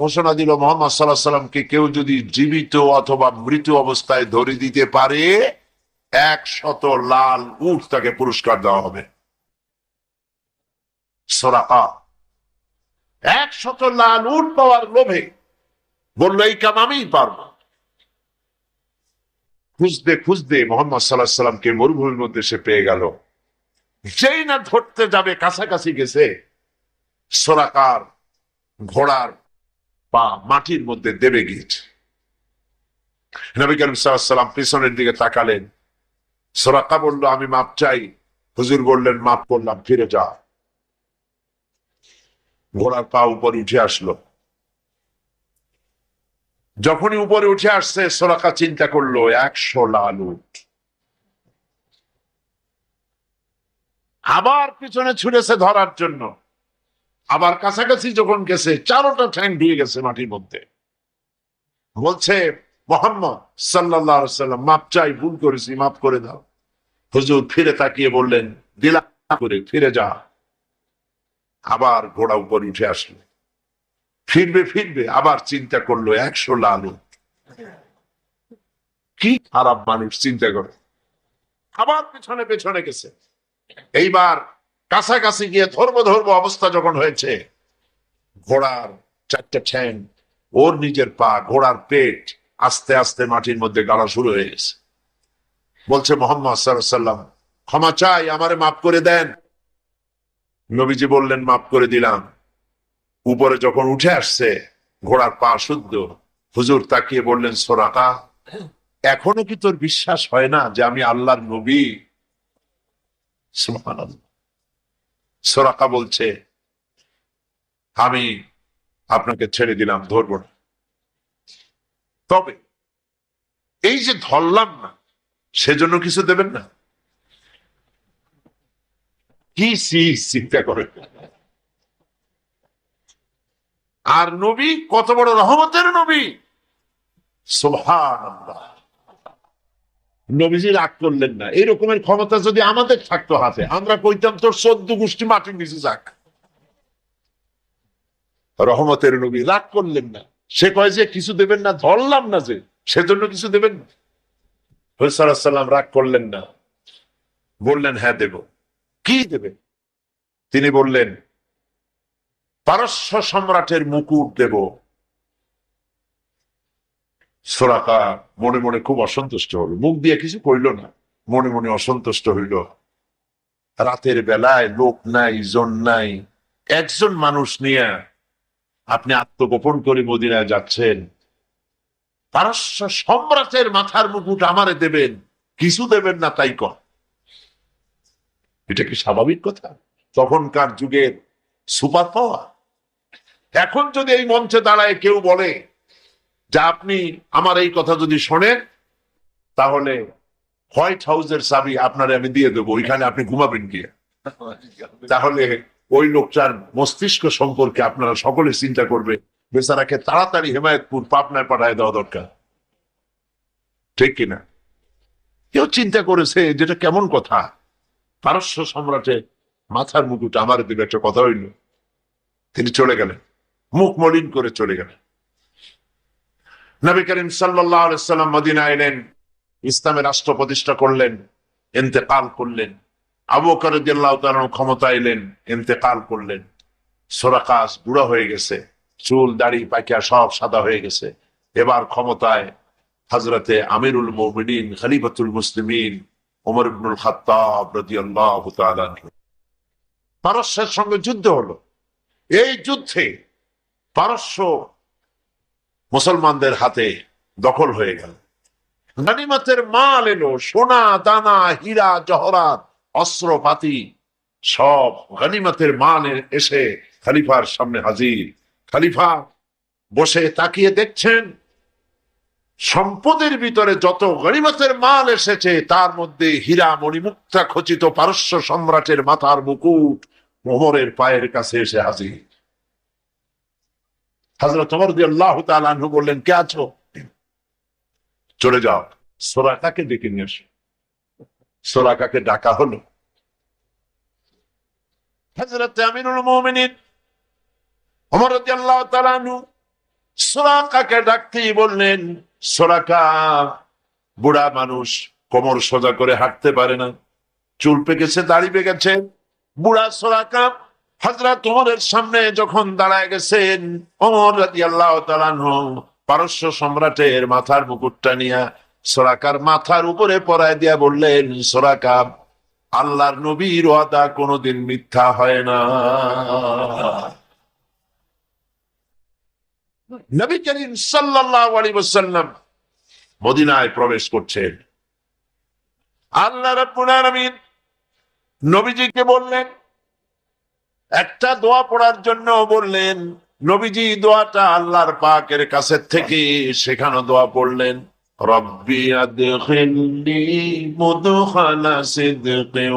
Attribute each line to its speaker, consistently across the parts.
Speaker 1: ঘোষণা দিল মোহাম্মদ সাল্লাল্লাহু আলাইহি সাল্লামকে কেউ যদি জীবিত অথবা মৃত অবস্থায় ধরে দিতে পারে 100 লাল উট তাকে পুরস্কার দেওয়া হবে। সুরাকা 100 লাল উট পাওয়ার লোভে বললো এই কাম আমিই পারবো। খুঁজতে খুঁজতে মোহাম্মদ সাল্লাল্লাহু আলাইহি সাল্লামকে মরুভূমির মধ্যে সে পেয়ে গেল। যেই না ধরতে যাবে কাছাকাছি গেছে, সুরাকার ঘোড়ার পা মাটির মধ্যে দেবে গিয়েছে। নবী করিম সাল্লাল্লাহু আলাইহি সাল্লাম পিছনের দিকে তাকালেন। সুরাকা বলল আমি মাপ চাই। হুজুর বললেন মাপ করলাম, ফিরে যা। ঘোড়ার পা উপরে উঠে আসলো। যখনই উপরে উঠে আসছে সুরাকা চিন্তা করলো 100 লাল উট। আবার পিছনে ছুটেছে ধরার জন্য। আবার কাছাকাছি যখন গেছে চারোটা ঠ্যাং ঢুকে গেছে মাটির মধ্যে। বলছে মুহাম্মদ সাল্লাল্লাহু আলাইহি ওয়াসাল্লাম মাপ চাই, ভুল করেছি, মাফ করে দাও। হুজুর ফিরে তাকিয়ে বললেন দিলাম করে, ফিরে যা। আবার ঘোড়া উপরে উঠে আসলো। ফিরবে ফিরবে আবার চিন্তা করলো 100 লাল উট। কি খারাপ মানুষ চিন্তা করে। আবার পেছনে পেছনে গেছে। এইবার কাছাকাছি গিয়ে ধর্ম অবস্থা যখন হয়েছে, ঘোড়ার 4টা ঠ্যাং, ওর নিজের পা, ঘোড়ার পেট আস্তে আস্তে মাটির মধ্যে গাড়া শুরু হয়ে গেছে। বলছে মুহাম্মদ সাল্লাল্লাহু আলাইহি ওয়াসাল্লাম ক্ষমা চাই, আমারে মাফ করে দেন। নবীজি বললেন মাফ করে দিলাম। উপরে যখন উঠে আসছে ঘোড়ার পা শুদ্ধ, হুজুর তাকিয়ে বললেন সুরাকা এখনো কি তোর বিশ্বাস হয় না যে আমি আল্লাহর নবী? সুবহানাল্লাহ। সুরাকা বলছে আমি আপনাকে ছেড়ে দিলাম, ধরবো না। তবে এই যে ধরলাম না সেজন্য কিছু দেবেন না? কি চিন্তা করে। আর নবী কত বড় রহমতের নবী, সুবহানাল্লাহ। নবীজি রাগ করলেন না। এই রকমের ক্ষমতা যদি আমাদের থাকতো হাতে, আমরা কইতাম তোর 14 গোষ্ঠী মাটির নিচে যাক। রহমতের নবী রাগ করলেন না। সে কয় যে কিছু দেবেন না, ধরলাম না যে সেজন্য কিছু দেবেন না। হুজুর সাল্লাল্লাহু আলাইহি ওয়াসাল্লাম রাগ করলেন না, বললেন হ্যাঁ দেব। কি দেবে? তিনি বললেন পারস্য সম্রাটের মুকুট দেব। সুরাকা মনে মনে খুব অসন্তুষ্ট হলো, মুখ দিয়ে কিছু কইল না, মনে মনে অসন্তুষ্ট হইল। রাতের বেলায় লোক নাই, জন নাই, একজন মানুষ নিয়ে আপনি আত্মগোপন করে মদিনায় যাচ্ছেন, পারস্য সম্রাটের মাথার মুকুট আমারে দেবেন, কিছু দেবেন না তাই কর। এটা কি স্বাভাবিক কথা? তখনকার যুগের সুপার পাওয়ার। এখন যদি এই মঞ্চে দাঁড়ায় কেউ বলে যে আপনি আমার এই কথা যদি শোনেন তাহলে হোয়াইট হাউসের চাবি আপনারে আমি দিয়ে দেবো, ওইখানে আপনি ঘুমাবেন গিয়ে, তাহলে ওই লোকটার মস্তিষ্ক সম্পর্কে আপনারা সকলে চিন্তা করবে বেচারাকে তাড়াতাড়ি হেমায়েতপুর পাবনায় পাঠায় দেওয়া দরকার, ঠিক কিনা? কেউ চিন্তা করেছে যেটা কেমন কথা, পারস্য সম্রাটের মাথার মুকুট আমার দিকে একটা কথা হইল। তিনি চলে গেলেন, মুখ মলিন করে চলে গেলেন। নবী করিম সাল্লাল্লাহু আলাইহি ওয়াসাল্লাম মদিনায় এলেন, ইসলামের রাষ্ট্র প্রতিষ্ঠা করলেন, ইন্তেকাল করলেন। আবু বকর রাদিয়াল্লাহু তাআলা ক্ষমতা এলেন, ইন্তেকাল করলেন। সুরাকা বুড়া হয়ে গেছে, চুল দাড়ি পাকিয়া সব সাদা হয়ে গেছে। এবার ক্ষমতায় হযরতে আমিরুল মুমিনিন খলিফাতুল মুসলিমিন ওমর ইবনুল খাত্তাব রাদিয়াল্লাহু তাআলা আনহু। পারস্যের সঙ্গে যুদ্ধ হলো। এই যুদ্ধে পারস্য মুসলমানদের হাতে দখল হয়ে গেল। গনিমতের মাল এলো, সোনা দানা হীরা জহরাত অস্ত্রপাতি সব গনিমতের মাল এসে খলিফার সামনে হাজির। খলিফা বসে তাকিয়ে দেখছেন সম্পদের ভিতরে যত গনিমতের মাল এসেছে তার মধ্যে হীরা মণিমুক্তা খচিত পারস্য সম্রাটের মাথার মুকুট ওমরের পায়ের কাছে এসে হাজির। হযরত ওমর রাদিয়াল্লাহু তাআলা আনহু বললেন কে আছো? চলে যাও, সুরাকাকে ডেকে নিয়ে আসো। সুরাকাকে ডাকা হলো। হযরত আমিরুল মুমিনিন ওমর রাদিয়াল্লাহু তাআলা আনহু সুরাকাকে ডাকতেই বললেন, সুরাকা, বুড়া মানুষ, কোমর সোজা করে হাঁটতে পারে না, চুল পেকেছে, দাড়ি পেকেছে। বুড়া সুরাকা হযরত ওমরের সামনে যখন দাঁড়ায় গেছেন, ওমর রাদিয়াল্লাহু তাআলা আনহু পারস্য সম্রাটের মাথার মুকুটটা নিয়ে সুরাকার মাথার উপরে পরায় দিয়া বললেন, সুরাকা, আল্লাহর নবীর ওয়াদা কোনোদিন মিথ্যা হয় না। নবী করিম সাল্লাল্লাহু আলাইহি ওয়াসাল্লাম মদিনায় প্রবেশ করছেন। আল্লাহ রাব্বুল আলামিন নবীজিকে বললেন, একটা দোয়া পড়ার জন্য বললেন। নবীজি দোয়াটা আল্লাহর পাকের কাছে থেকে শেখানো দোয়া পড়লেন। রব্বি আদখিলনি মুদখালা সিদকিন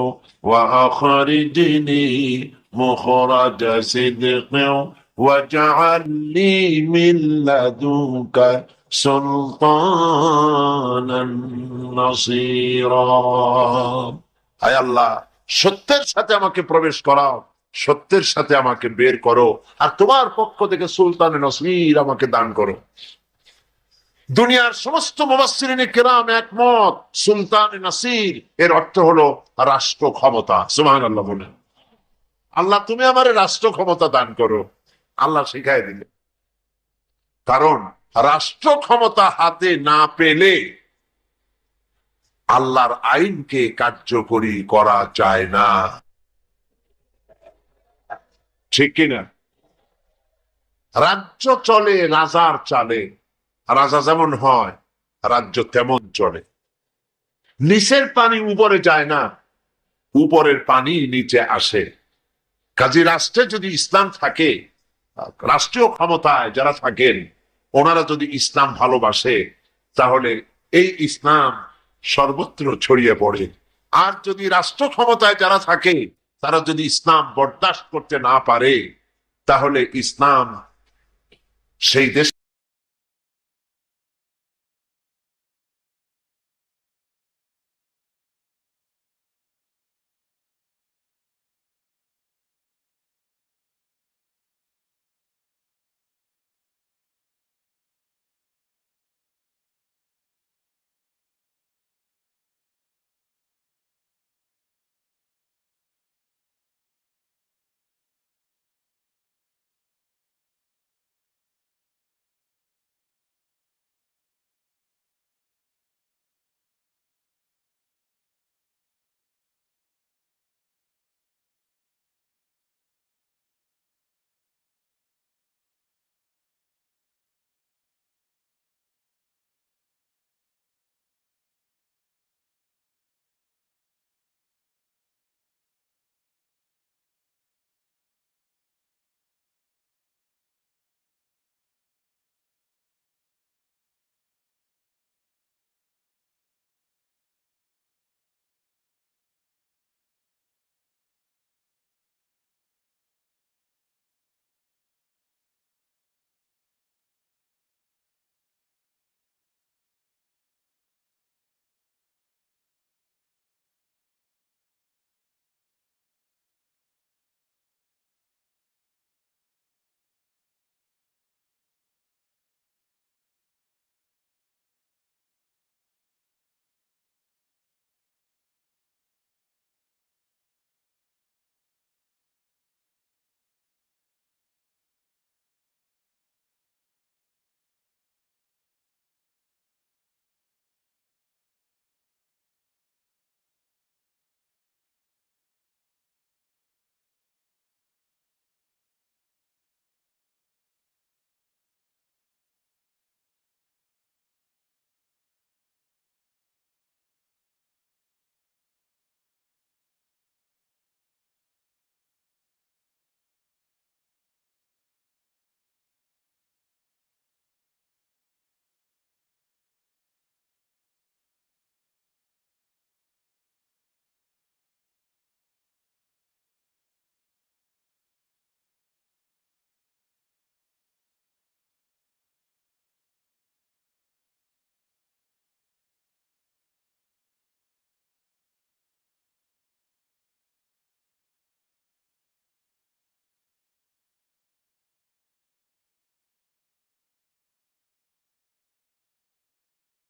Speaker 1: ওয়া আখরিজনি মুখরাজা সিদকিন ওয়াজআলনি মিন লাদুনকা সুলতানান নাসীরা। হায় আল্লাহ, সত্যের সাথে আমাকে প্রবেশ করাও, সত্যের সাথে আমাকে বের করো, আর তোমার পক্ষ থেকে সুলতানে নসীর আমাকে দান করো। দুনিয়ার সমস্ত মুফাসসিরিনে কেরাম একমত, সুলতানে নাসির এর অর্থ হলো রাষ্ট্র ক্ষমতা। সুবহানাল্লাহ বলেন। আল্লাহ, তুমি আমারে রাষ্ট্র ক্ষমতা দান করো। আল্লাহ শিখাই দিলে, কারণ রাষ্ট্র ক্ষমতা হাতে না পেলে আল্লাহর আইনকে কার্যকরী করা যায় না। ঠিক কিনা? রাজ্য চলে রাজার চালে, রাজা যেমন হয় রাজ্য তেমন চলে। নিচের পানি উপরে যায় না, উপরের পানি নিচে আসে। কাজী রাষ্ট্রে যদি ইসলাম থাকে, রাষ্ট্রীয় ক্ষমতায় যারা থাকেন, ওনারা যদি ইসলাম ভালোবাসে, তাহলে এই ইসলাম সর্বত্র ছড়িয়ে পড়ে। আর যদি রাষ্ট্র ক্ষমতায় যারা থাকে, তারা যদি ইসলাম বরদাস্ত করতে না পারে, তাহলে ইসলাম সেই দেশ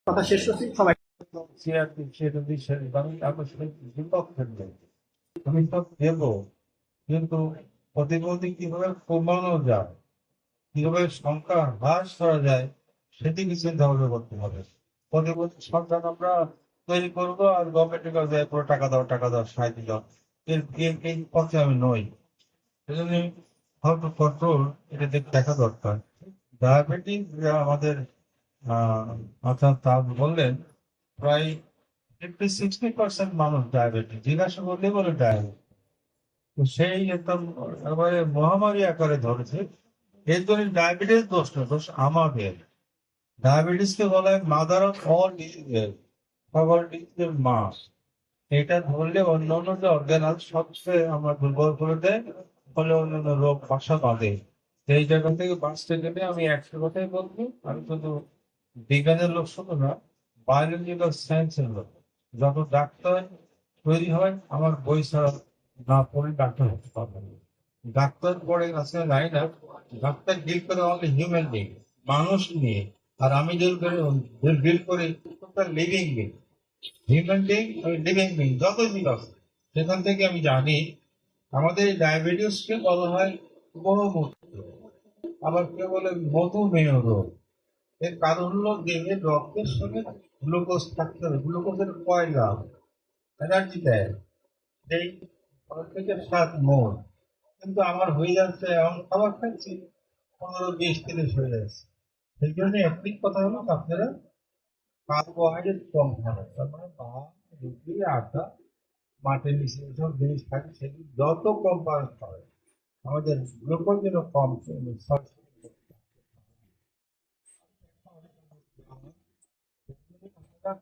Speaker 2: কথা শেষ করছি সবাই।
Speaker 3: আমি তো দেবো, কিন্তু প্রতিবন্ধী কিভাবে কমানো যায়, কিভাবে সংখ্যা হ্রাস করা যায়, সেদিকে চিন্তা ভাবনা করতে হবে। প্রতিবন্ধী সন্তান আমরা তৈরি করবো আর গভর্নমেন্টের কাছে পুরো টাকা দাও সাহায্য দাও, এই পথে আমি নই। সেজন্য হাউ টু কন্ট্রোল এটা দেখা দরকার। ডায়াবেটিস আমাদের অর্থাৎ তা বললেন প্রায় 50-60% মানুষ ডায়াবেটিস, জিজ্ঞাসা করলে বলে ডায়াবেটিস। তো সেই একদম একেবারে মহামারী আকারে ধরেছে। এর জন্য ডায়াবেটিস দোষ না, দোষ আমাদের। ডায়াবেটিসকে বলা হয় মাদার অফ অল ডিজিজেস, সকল ডিজিজের মা। এটা ধরলে অন্যান্য যে অর্গান আছে সবচেয়ে আমরা দুর্বল করে দেয়, ফলে অন্যান্য রোগ বাসা বাঁধে। তো এই জায়গা থেকে বাঁচতে গেলে আমি একটা কথাই বলবো, আমি শুধু বিজ্ঞানের লোক শুধু না, বায়োলজিক্যাল সায়েন্সের লোক। যত ডাক্তার তৈরি হয় আমার বই ছাড়া না পড়ে ডাক্তার হতে পারবে না। ডাক্তার পড়ে আসলে নাই না, ডাক্তার ডিল করে অনলি হিউম্যান বিং, মানুষ নিয়ে। আর আমি ডিল করি living being, human being, living being, যত দিন আছে সেখান থেকে আমি জানি আমাদের ডায়াবেটিসকে বলা হয় বহুমূত্র, আবার কেউ বলে মধুমেহ রোগ। এর কারণ হলো দেহের রক্তের সঙ্গে গ্লুকোজ থাকতে হবে, গ্লুকোজের পয়লা এনার্জি দেয় এই 6 থেকে 7 মোল। কিন্তু আমার হয়ে যাচ্ছে, এমন খাবার খাচ্ছি 15, 20, 30 হয়ে যাচ্ছে। সেই জন্য একটি কথা হলো আপনারা কার্বোহাইড্রেট কম খাবেন, তার মানে ভাত, রুটি, আটা, মাটির নিচে সব জিনিস থাকে, সেগুলো যত কম পারেন খাবেন। আমাদের গ্লুকোজ যেন কম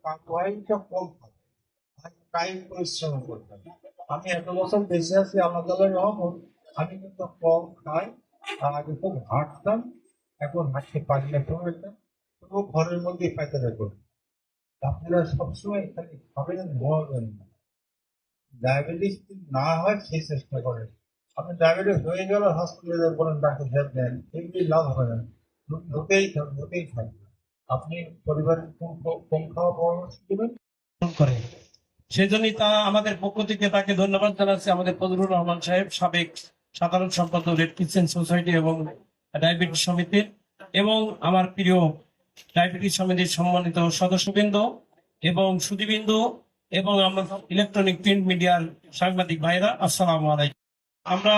Speaker 3: কার্বোহাইড্রেট কম খাবেন, আর কায়িক পরিশ্রম করবেন। আমি এত বছর বেঁচে আছি আল্লাহ তাআলার রহমত, আমি কিন্তু কম খাই। আর আগে খুব হাঁটতাম, এখন হাঁটতে পারি না খুব একটা, তবু ঘরের মধ্যেই পায়খানা করি। আপনারা সবসময় এখানে খাবেন, ঘুমাবেন না। ডায়াবেটিস না হয় সেই চেষ্টা করেন। আপনি ডায়াবেটিস হয়ে গেল হসপিটালে বলেন ডাক্তার হেল্প নেন, এগুলি লাভ হবে না। হতেই থাকবে। আপনি পরিবারের কম খাওয়া পরামর্শ দেবেন
Speaker 4: করে। সেজন্যই তা আমাদের পক্ষ থেকে তাকে ধন্যবাদ জানাচ্ছি, আমাদের ফজলুর রহমান সাহেব, সাবেক সাধারণ সম্পাদক রেড ক্রিসেন্ট সোসাইটি এবং ডায়াবেটিস সমিতির, এবং আমার প্রিয় ডায়াবেটিস সমিতির সম্মানিত সদস্যবৃন্দ এবং সুধীবৃন্দ এবং আমার ইলেকট্রনিক প্রিন্ট মিডিয়ার সাংবাদিক ভাইরা, আসসালামু আলাইকুম। আমরা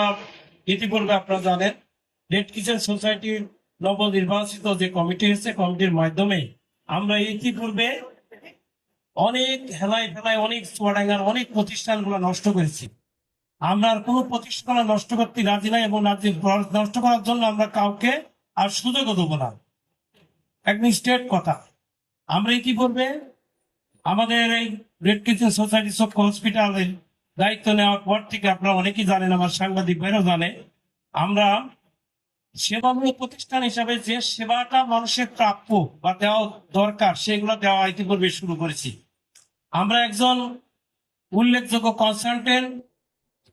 Speaker 4: ইতিপূর্বে আপনারা জানেন রেড কিচেন সোসাইটির নবনির্বাচিত যে কমিটি হয়েছে, কমিটির মাধ্যমে আমরা ইতিপূর্বে অনেক হেলায় ফেলায়, অনেক চুয়াডাঙ্গার অনেক প্রতিষ্ঠানগুলো নষ্ট করেছি। আমরা আর কোনো প্রতিষ্ঠান নষ্ট করতে রাজি নাই, এবং নষ্ট করার জন্য আমরা কাউকে আর সুযোগও দেবো না। একদম স্ট্রেট কথা। আমরা ইতিপূর্বে আমাদের এই রেড কিচেন সোসাইটি চক্ষু হসপিটালের দায়িত্ব নেওয়ার পর থেকে আপনারা অনেকেই জানেন, আমার সাংবাদিক ভাইরাও জানে, আমরা সেবামূলক প্রতিষ্ঠান হিসাবে যে সেবাটা মানুষের প্রাপ্য বা দেওয়া দরকার সেগুলো দেওয়া ইতিপূর্বে শুরু করেছি। আমরা একজন উল্লেখযোগ্য কনসালটেন্ট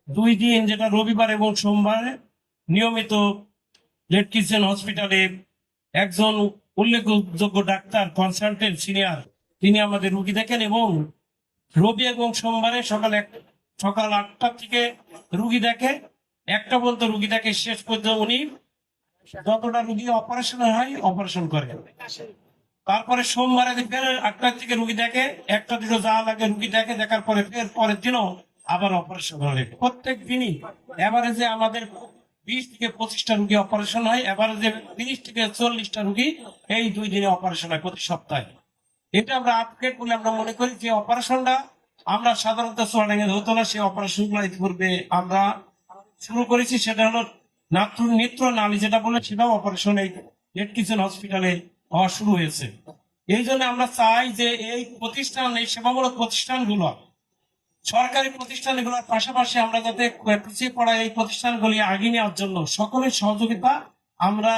Speaker 4: 2 দিন, যেটা রবিবার এবং সোমবারে নিয়মিত রেড কিচেন হসপিটালে একজন উল্লেখযোগ্য ডাক্তার কনসালটেন্ট সিনিয়র, তিনি আমাদের রুগী দেখেন, এবং রবি এবং সোমবারে সকাল 8টা থেকে রুগী দেখে, 1টা পর্যন্ত রুগী দেখে, শেষ পর্যন্ত উনি যতটা রুগী অপারেশন হয় অপারেশন করে। তারপরে সোমবারে ফের 8টা থেকে রুগী দেখে, 1টা 2টো যা লাগে রুগী দেখে, দেখার পরে ফের পরের দিনও আবার অপারেশন করে। প্রত্যেক দিনই এভারেজে আমাদের 20 থেকে 25টা রুগী অপারেশন হয়, এভারেজে 30 থেকে 40টা রুগী এই 2 দিনে অপারেশন হয় প্রতি সপ্তাহে। এটা আমরা আপডেট বলে আমরা মনে করি যে অপারেশনটা আমরা সাধারণত চুয়াডাঙ্গায় হতো না, সেই অপারেশন গুলো ইতিপূর্বে আমরা শুরু করেছি। সেটা হলো নেত্র নালী যেটা বলে, সেটাও অপারেশন এই রেড কিচেন হসপিটালে হওয়া শুরু হয়েছে। এই জন্য আমরা চাই যে এই প্রতিষ্ঠান, এই সেবামূলক প্রতিষ্ঠানগুলো, সরকারি প্রতিষ্ঠানগুলোর পাশাপাশি আমরা যাতে পিছিয়ে পড়া এই প্রতিষ্ঠানগুলি আগিয়ে নেওয়ার জন্য সকলের সহযোগিতা, আমরা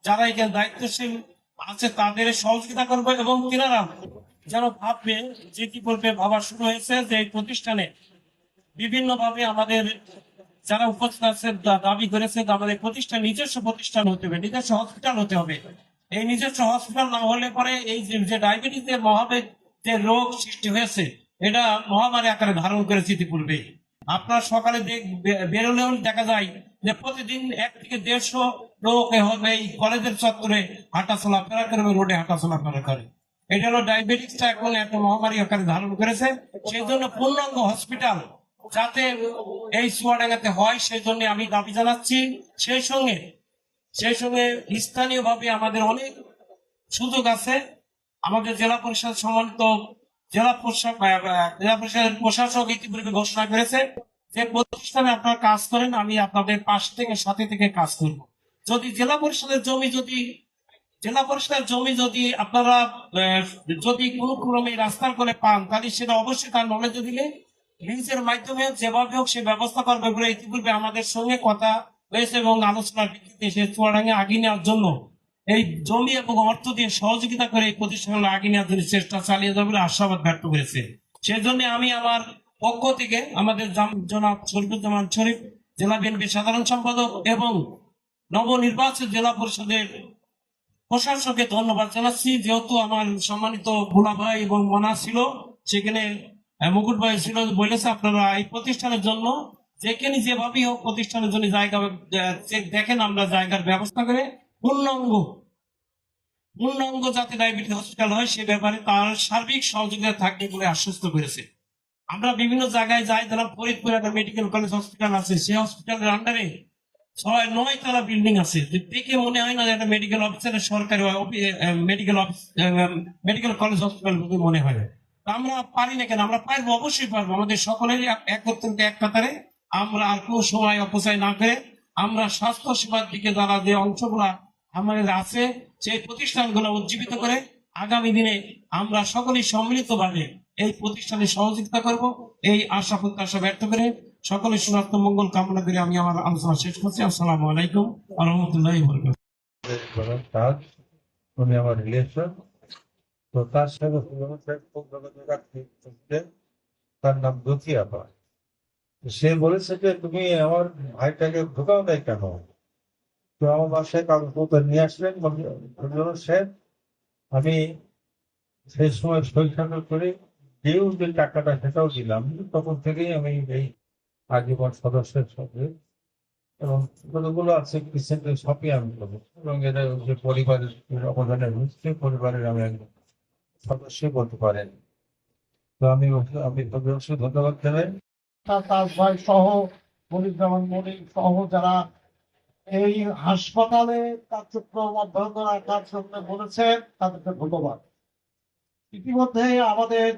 Speaker 4: যারা এখানে দায়িত্বশীল আছে তাদের সহযোগিতা করবো, এবং তিনারা যেন ভাববে যে কি করবে, ভাবা শুরু হয়েছে যে এই প্রতিষ্ঠানে বিভিন্ন ভাবে আমাদের যারা উপস্থিত আছে দাবি করেছে আমাদের প্রতিষ্ঠান নিজস্ব প্রতিষ্ঠান হতে হবে, নিজস্ব হসপিটাল হতে হবে। এই নিজস্ব হসপিটাল না হলে পরে এই যে ডায়াবেটিসের মহাবেগ যে রোগ সৃষ্টি হয়েছে, এটা মহামারী আকারে ধারণ করেছে ইতিপূর্বে। আপনার সকালে বেরোলেও দেখা যায় যে প্রতিদিন 1 থেকে 150 লোক হবে এই কলেজের চত্বরে হাঁটা চলাফেরা করে, রোডে হাঁটা চলাফেরা করে। এটা হলো ডায়াবেটিসটা এখন একটা মহামারী আকারে ধারণ করেছে। সেই জন্য পূর্ণাঙ্গ হসপিটাল যাতে এই চুয়াডাঙ্গাতে হয়, সেই জন্য আমি দাবি জানাচ্ছি। সেই সঙ্গে স্থানীয়ভাবে আমাদের অনেক সুযোগ আছে। আমাদের জেলা পরিষদ সম্মানিত জেলা পরিষদের প্রশাসক ইতিপূর্বে ঘোষণা করেছে যে প্রতিষ্ঠানে আপনারা কাজ করেন, আমি আপনাদের পাশ থেকে সাথে থেকে কাজ করব। যদি জেলা পরিষদের জমি যদি আপনারা যদি কোনো ক্রমে রাস্তার করে পান, তাহলে সেটা অবশ্যই তার নলেজে দিলে লিজের মাধ্যমে যেভাবে হোক সে ব্যবস্থা করবে বলে ইতিপূর্বে আমাদের সঙ্গে কথা হয়েছে এবং আলোচনার ভিত্তিতে সে চুয়াডাঙ্গে আগিয়ে নেওয়ার জন্য এই জমি এবং অর্থ দিয়ে সহযোগিতা করে এই প্রতিষ্ঠানগুলো আগিয়ে নেওয়ার জন্য চেষ্টা চালিয়ে যাবে বলে আশাবাদ ব্যক্ত করেছে। সেজন্য আমি আমার পক্ষ থেকে আমাদের জনাব শরীফুজ্জামান শরীফ জেলা বিএনপির সাধারণ সম্পাদক এবং নবনির্বাচিত জেলা পরিষদের প্রশাসনকে ধন্যবাদ জানাচ্ছি। যেহেতু আমার সম্মানিত ভোলা ভাই এবং মনা ছিল সেখানে, মুকুট ভাই ছিল, বলেছে আপনারা এই প্রতিষ্ঠানের জন্য যেখানে যেভাবেই হোক প্রতিষ্ঠানের জন্য জায়গা দেখেন, আমরা জায়গার ব্যবস্থা করে পূর্ণাঙ্গ যাতে ডায়াবেটিস হসপিটাল হয় সে ব্যাপারে তার সার্বিক সহযোগিতা থাকবে বলে আশ্বস্ত করেছে। আমরা বিভিন্ন জায়গায় যাই, যারা ফরিদপুরে একটা মেডিকেল কলেজ হসপিটাল আছে, সেই হসপিটালের আন্ডারে 6-9 তলা বিল্ডিং আছে। দেখে মনে হয় না যে একটা মেডিকেল অফিসারের সরকারি মেডিকেল কলেজ হসপিটাল মনে হয়। আমরা পারি না কেন? আমরা পারবো, অবশ্যই পারবো। আমাদের সকলেরই একত্রিত এক কাতারে আমরা আর কোনো সময় অপচয় না করে আমরা স্বাস্থ্য সেবার দিকে যারা যে অংশগুলা আমাদের আছে সেই প্রতিষ্ঠানগুলো উজ্জীবিত করে আগামী দিনে আমরা সকলেই সম্মিলিতভাবে এই প্রতিষ্ঠানে সহযোগিতা করব, এই আশা প্রত্যাশা ব্যক্ত করে সকলের সুস্বাস্থ্য মঙ্গল কামনা করে আমি আমার আলোচনা শেষ করছি। আসসালামু আলাইকুম ওয়া রাহমাতুল্লাহি ওয়া বারাকাতুহু।
Speaker 3: কাজ উনি আমার রিলেশন, তো তার সাথে তার নাম দতিয়া পায়। সে বলেছে যে তুমি আমার ভাইটাকে ঢোকাও দেয় কেন? তো আমার বাসায় কাগজপত্র নিয়ে আসলেন সে। আমি সেই সময় সৈখানা করে যেও যে টাকাটা সেটাও দিলাম। তখন থেকেই আমি এই আজীবন সদস্যের সাথে এবং যতগুলো আছে রিসেন্টলি সবই আমি করবো এবং এটা যে পরিবারের অবদানের হচ্ছে পরিবারের আমি একজন সদস্যই বলতে পারেন। তো আমি অবশ্যই ধন্যবাদ জানাই
Speaker 2: তার ভাই সহ মনিরুজ্জামান মনির সহ যারা এই হাসপাতালে কার্যক্রম অব্যাহত রাখার জন্য বলেছেন তাদেরকে ধন্যবাদ। ইতিমধ্যে আমাদের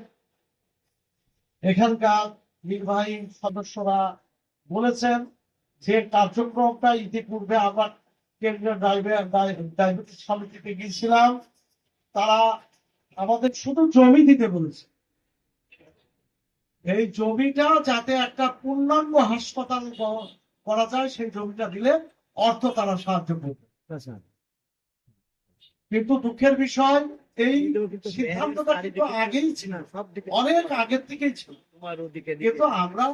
Speaker 2: এখানকার নির্বাহী সদস্যরা বলেছেন যে কার্যক্রমটা ইতিপূর্বে আমরা কেন্দ্রীয় ডায়াবেটিস সমিতিতে গিয়েছিলাম, তারা আমাদের শুধু জমি দিতে বলেছে। এই জমিটা যাতে একটা পূর্ণাঙ্গ হাসপাতাল করা যায় সেই জমিটা দিলে অর্থ তারা সাহায্য করবে। কিন্তু দুঃখের বিষয় এই সিদ্ধান্তটা কিন্তু আগেই ছিল, অনেক আগের থেকেই ছিল, কিন্তু আমরা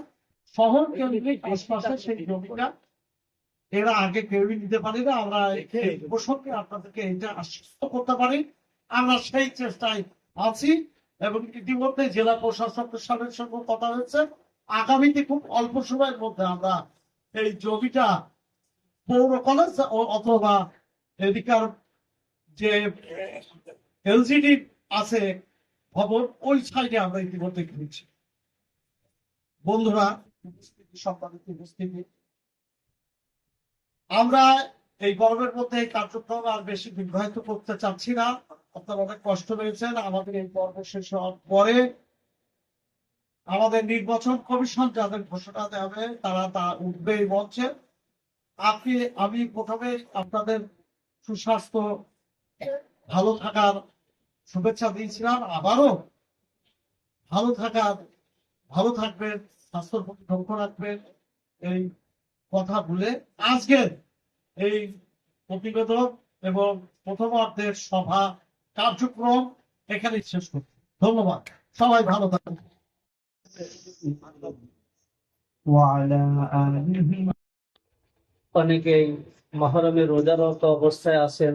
Speaker 2: শহর কেন্দ্রিক আশপাশে সেই জমিটা এরা আগে কেউই নিতে পারি না। আমরা এই প্রসঙ্গে আপনাদেরকে এটা আশ্বস্ত করতে পারি আমরা সেই চেষ্টায় আছি এবং ইতিমধ্যে জেলা প্রশাসকের সঙ্গে কথা হয়েছে। আগামীতে খুব অল্প সময়ের মধ্যে আমরা এই জমিটা পৌর কলেজ অথবা এদিকার যে এলজিডি আছে ভবন ওই সাইডে আমরা ইতিমধ্যে কিনেছি। বন্ধুরা, সম্পাদিত উপস্থিতি, আমরা এই গরমের মধ্যে এই কার্যক্রম আর বেশি দীর্ঘায়িত করতে চাচ্ছি না। আপনারা অনেক কষ্ট পেয়েছেন। আমাদের এই পর্ব শেষ হওয়ার পরে আমাদের নির্বাচন কমিশন যাদের ঘোষণা দেবে তারা তা উঠবে এই মঞ্চে। আমি প্রথমে আপনাদের সুস্বাস্থ্য ভালো থাকার শুভেচ্ছা দিয়েছিলাম। আবারও ভালো থাকবেন, স্বাস্থ্যের প্রতি লক্ষ্য রাখবেন এই কথা বলে আজকের এই প্রতিবেদন এবং প্রথমার্ধের সভা কার্যক্রম এখানে শেষ করছি। ধন্যবাদ, সবাই ভালো থাকবেন।
Speaker 5: অনেকেই মহরমে রোজারত অবস্থায় আছেন।